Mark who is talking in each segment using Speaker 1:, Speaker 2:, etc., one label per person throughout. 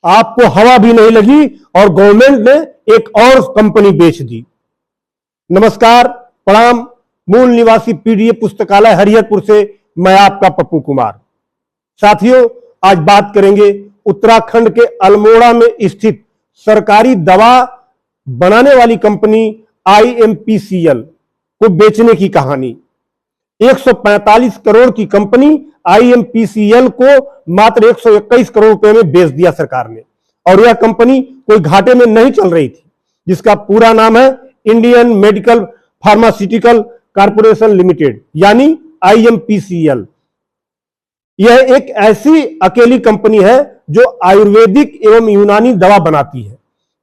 Speaker 1: आपको हवा भी नहीं लगी और गवर्नमेंट ने एक और कंपनी बेच दी। नमस्कार, प्रणाम। मूल निवासी पीडीए पुस्तकालय हरिहरपुर से मैं आपका पप्पू कुमार। साथियों, आज बात करेंगे उत्तराखंड के अल्मोड़ा में स्थित सरकारी दवा बनाने वाली कंपनी IMPCL को बेचने की कहानी। 145 करोड़ की कंपनी IMPCL को मात्र 121 करोड़ रुपए में बेच दिया सरकार ने, और यह कंपनी कोई घाटे में नहीं चल रही थी, जिसका पूरा नाम है Indian medical pharmaceutical corporation limited, यानी IMPCL। यह एक ऐसी अकेली कंपनी है जो आयुर्वेदिक एवं यूनानी दवा बनाती है।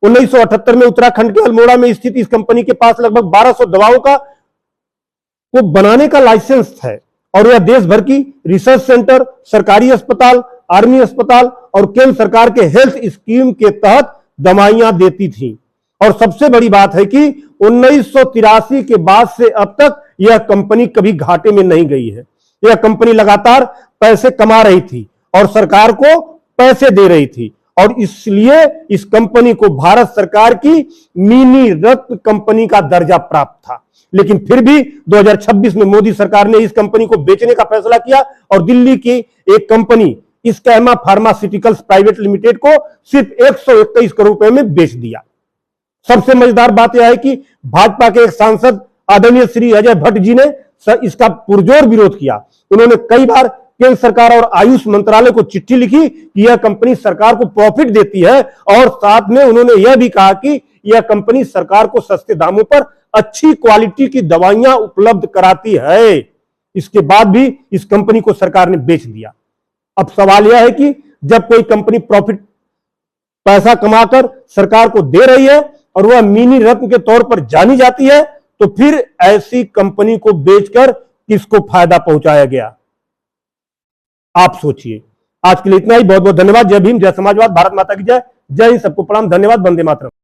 Speaker 1: 1978 में उत्तराखंड के अल्मोड़ा में स्थित इस कंपनी के पास लगभग 1200 दवाओं को बनाने का लाइसेंस है, और यह देश भर की रिसर्च सेंटर, सरकारी अस्पताल, आर्मी अस्पताल और केंद्र सरकार के हेल्थ स्कीम के तहत दवाइयां देती थी। और सबसे बड़ी बात है कि 1983 के बाद से अब तक यह कंपनी कभी घाटे में नहीं गई है। यह कंपनी लगातार पैसे कमा रही थी और सरकार को पैसे दे रही थी, और इसलिए इस कंपनी को भारत सरकार की मिनी रत्न कंपनी का दर्जा प्राप्त था। लेकिन फिर भी 2026 में मोदी सरकार ने इस कंपनी को बेचने का फैसला किया और दिल्ली की एक company schema pharmaceuticals private limited को सिर्फ 121 करोड़ रुपए में बेच दिया। सबसे मजेदार बात यह है कि भाजपा के एक सांसद आदरणीय श्री अजय भट्ट जी ने इसका पुरजोर विरोध किया। उन्होंने कई बार केंद्र सरकार और आयुष मंत्रालय को चिट्ठी लिखी कि यह कंपनी सरकार को प्रॉफिट देती है, और साथ में उन्होंने यह भी कहा कि यह कंपनी सरकार को सस्ते दामों पर अच्छी क्वालिटी की दवाइयां उपलब्ध कराती है। इसके बाद भी इस कंपनी को सरकार ने बेच दिया। अब सवाल यह है कि जब कोई कंपनी प्रॉफिट पैसा कमाकर सरकार को दे रही है और वह मिनी रत्न के तौर पर जानी जाती है, तो फिर ऐसी कंपनी को बेचकर किसको फायदा पहुंचाया गया, आप सोचिए। आज के लिए इतना ही। बहुत बहुत धन्यवाद। जय भीम, जय समाजवाद, भारत माता की जय। जय हिंद, सबको प्रणाम, धन्यवाद, वंदे मातरम।